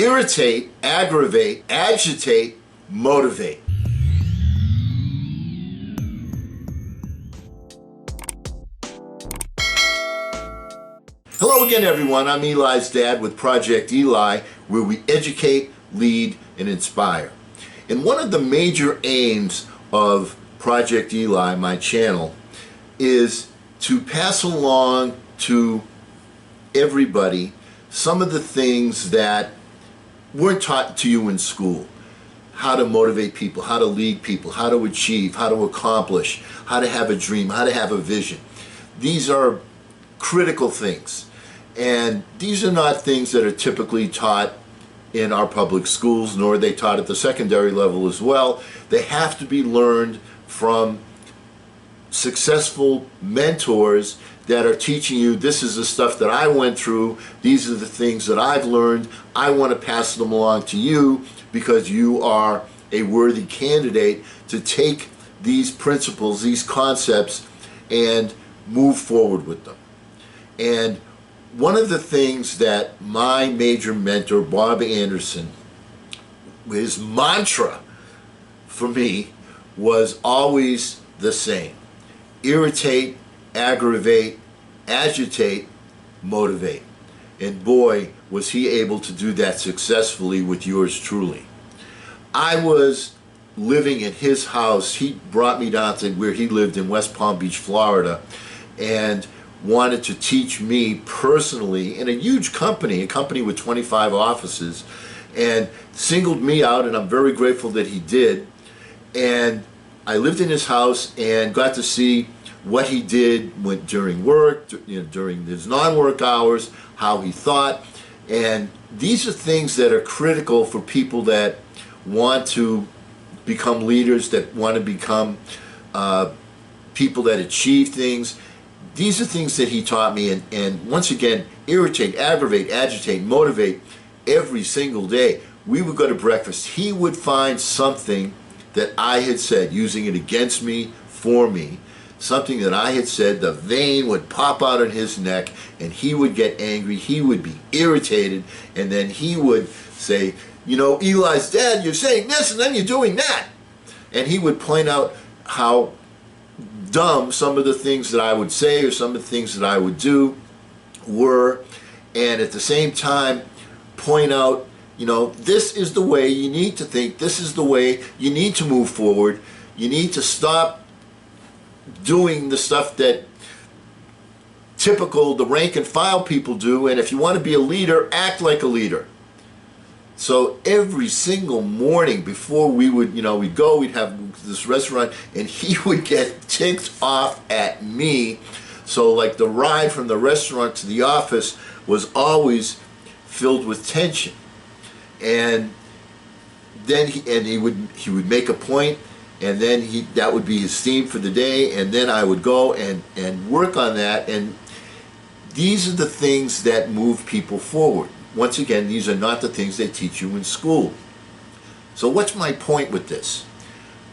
Irritate, aggravate, agitate, motivate. Hello again, everyone. I'm Eli's dad with Project Eli, where we educate, lead, and inspire. And one of the major aims of Project Eli, my channel, is to pass along to everybody some of the things that weren't taught to you in school. How to motivate people, how to lead people, how to achieve, how to accomplish, how to have a dream, how to have a vision. These are critical things. And these are not things that are typically taught in our public schools, nor are they taught at the secondary level as well. They have to be learned from successful mentors that are teaching you, this is the stuff that I went through, these are the things that I've learned, I want to pass them along to you because you are a worthy candidate to take these principles, these concepts, and move forward with them. And one of the things that my major mentor, Bob Anderson, his mantra for me was always the same: irritate, aggravate, agitate, motivate. And boy, was he able to do that successfully with yours truly. I was living in his house. He brought me down to where he lived in West Palm Beach, Florida, and wanted to teach me personally in a huge company, a company with 25 offices, and singled me out, and I'm very grateful that he did. And I lived in his house and got to see what he did during work, during his non-work hours, how he thought. And these are things that are critical for people that want to become leaders, that want to become people that achieve things. These are things that he taught me, and once again, irritate, aggravate, agitate, motivate every single day. We would go to breakfast. He would find something that I had said, using it against me, for me, something that I had said, the vein would pop out on his neck, and he would get angry, he would be irritated, and then he would say, you know, Eli's dad, you're saying this, and then you're doing that. And he would point out how dumb some of the things that I would say or some of the things that I would do were, and at the same time point out, you know, this is the way you need to think, this is the way you need to move forward. You need to stop doing the stuff that typical the rank and file people do, and if you want to be a leader, act like a leader. So every single morning before we would, we'd go, we'd have this restaurant, and he would get ticked off at me. So like the ride from the restaurant to the office was always filled with tension. And then he would make a point, and then that would be his theme for the day, and then I would go and work on that. And these are the things that move people forward. Once again, these are not the things they teach you in school. So what's my point with this?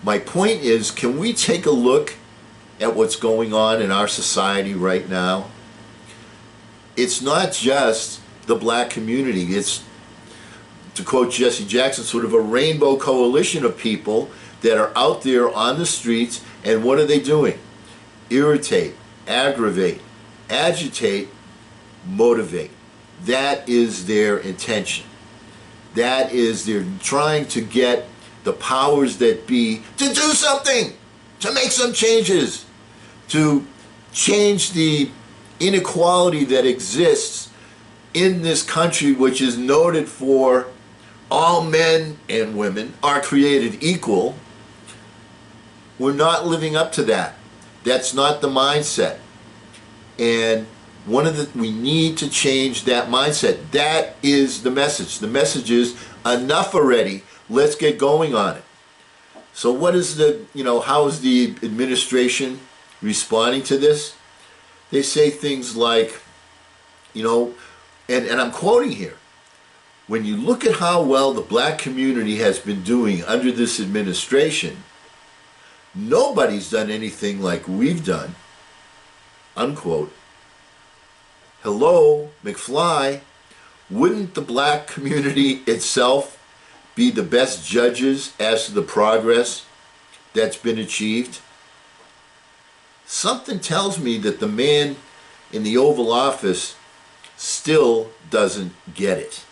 My point is, can we take a look at what's going on in our society right now? It's not just the black community. It's, to quote Jesse Jackson, sort of a rainbow coalition of people that are out there on the streets, and what are they doing? Irritate, aggravate, agitate, motivate. That is their intention. That is, they're trying to get the powers that be to do something, to make some changes, to change the inequality that exists in this country, which is noted for all men and women are created equal. We're not living up to that. That's not the mindset. And we need to change that mindset. That is the message. The message is, enough already. Let's get going on it. So what is how is the administration responding to this? They say things like, and I'm quoting here, when you look at how well the black community has been doing under this administration, nobody's done anything like we've done, unquote. Hello, McFly, wouldn't the black community itself be the best judges as to the progress that's been achieved? Something tells me that the man in the Oval Office still doesn't get it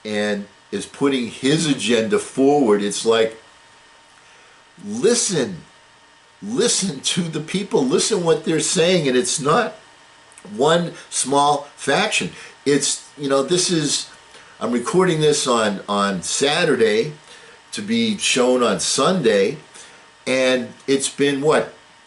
and is putting his agenda forward. It's like, listen to the people, listen what they're saying, and it's not one small faction. It's, I'm recording this on Saturday to be shown on Sunday, and it's been,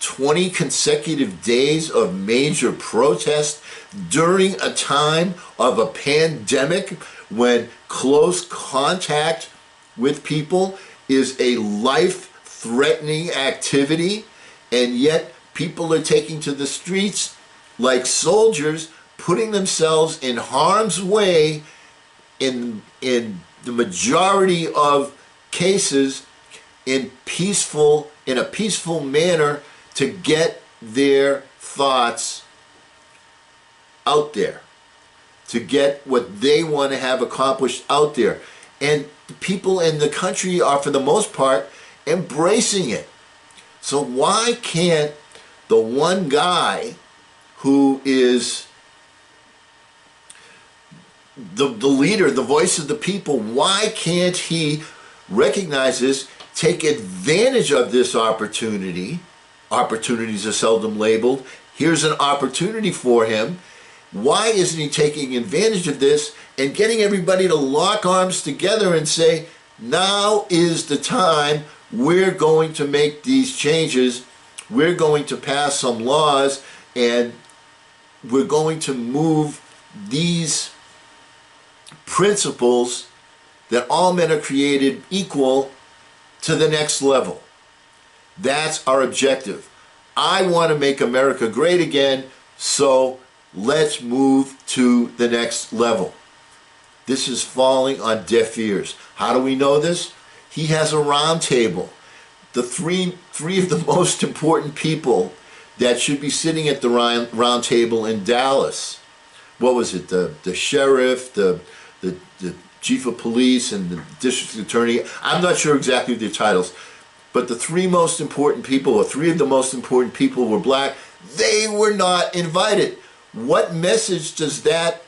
20 consecutive days of major protest during a time of a pandemic when close contact with people is a life-threatening activity, and yet people are taking to the streets like soldiers, putting themselves in harm's way in the majority of cases in a peaceful manner to get their thoughts out there, to get what they want to have accomplished out there. And the people in the country are, for the most part, embracing it. So why can't the one guy who is the leader, the voice of the people, why can't he recognize this, take advantage of this opportunity? Opportunities are seldom labeled. Here's an opportunity for him. Why isn't he taking advantage of this and getting everybody to lock arms together and say, now is the time, we're going to make these changes, we're going to pass some laws, and we're going to move these principles that all men are created equal to the next level. That's our objective. I want to make America great again, so let's move to the next level. This is falling on deaf ears. How do we know this? He has a round table. The three of the most important people that should be sitting at the round table in Dallas. What was it? The sheriff, the chief of police, and the district attorney. I'm not sure exactly their titles. But the three most important people, or three of the most important people, were black. They were not invited. What message does that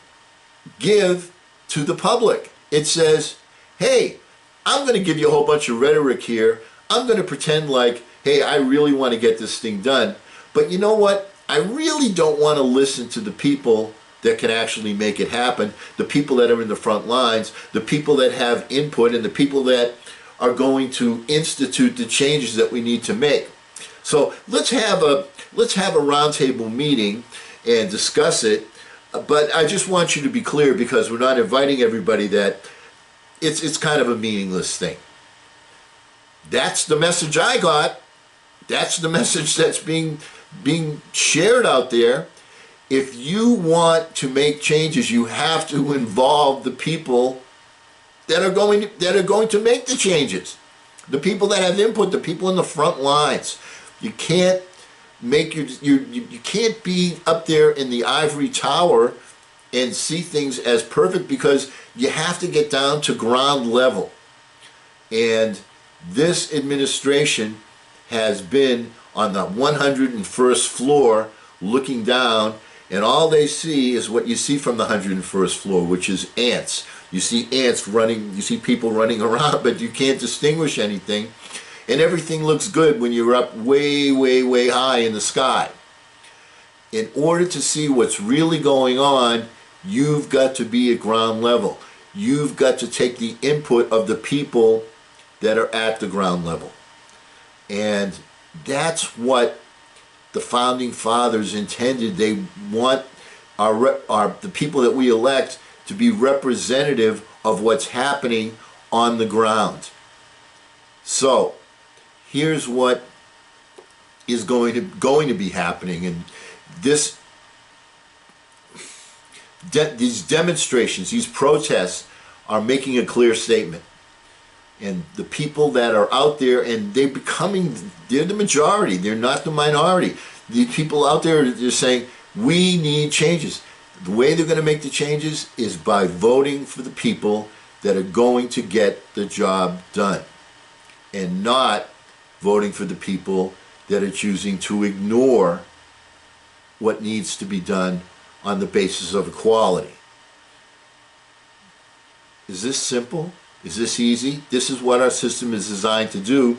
give to the public? It says, hey, I'm going to give you a whole bunch of rhetoric here. I'm going to pretend like, hey, I really want to get this thing done. But you know what? I really don't want to listen to the people that can actually make it happen, the people that are in the front lines, the people that have input, and the people that are going to institute the changes that we need to make. So let's have a roundtable meeting and discuss it. But I just want you to be clear, because we're not inviting everybody, that it's kind of a meaningless thing. That's the message I got. That's the message that's being shared out there. If you want to make changes, you have to involve the people that are going to make the changes, the people that have input, the people in the front lines. You can't you can't be up there in the ivory tower and see things as perfect, because you have to get down to ground level. And this administration has been on the 101st floor looking down, and all they see is what you see from the 101st floor, which is ants. You see ants running, you see people running around, but you can't distinguish anything. And everything looks good when you're up way, way, way high in the sky. In order to see what's really going on, you've got to be at ground level. You've got to take the input of the people that are at the ground level. And that's what the Founding Fathers intended. They want the people that we elect to be representative of what's happening on the ground. So here's what is going to be happening, and these demonstrations, these protests, are making a clear statement. And the people that are out there, and they're the majority, they're not the minority. The people out there, they're saying, we need changes. The way they're going to make the changes is by voting for the people that are going to get the job done, and not voting for the people that are choosing to ignore what needs to be done on the basis of equality. Is this simple? Is this easy? This is what our system is designed to do.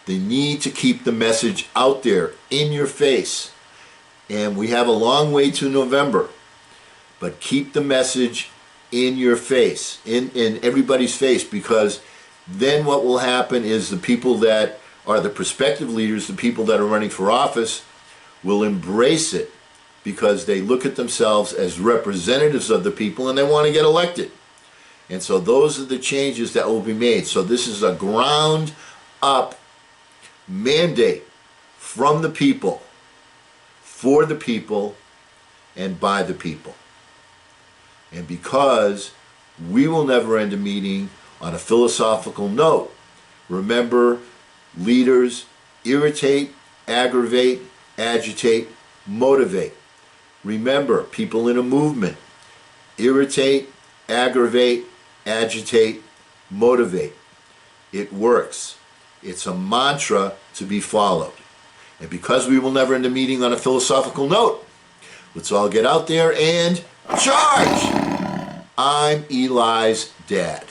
They need to keep the message out there in your face. And we have a long way to November. But keep the message in your face, in everybody's face, because then what will happen is the people that are the prospective leaders, the people that are running for office, will embrace it because they look at themselves as representatives of the people and they want to get elected. And so those are the changes that will be made. So this is a ground up mandate from the people, for the people, and by the people. And because we will never end a meeting on a philosophical note, remember, leaders irritate, aggravate, agitate, motivate. Remember, people in a movement irritate, aggravate, agitate, motivate. It works. It's a mantra to be followed. And because we will never end a meeting on a philosophical note, let's all get out there and charge! I'm Eli's dad.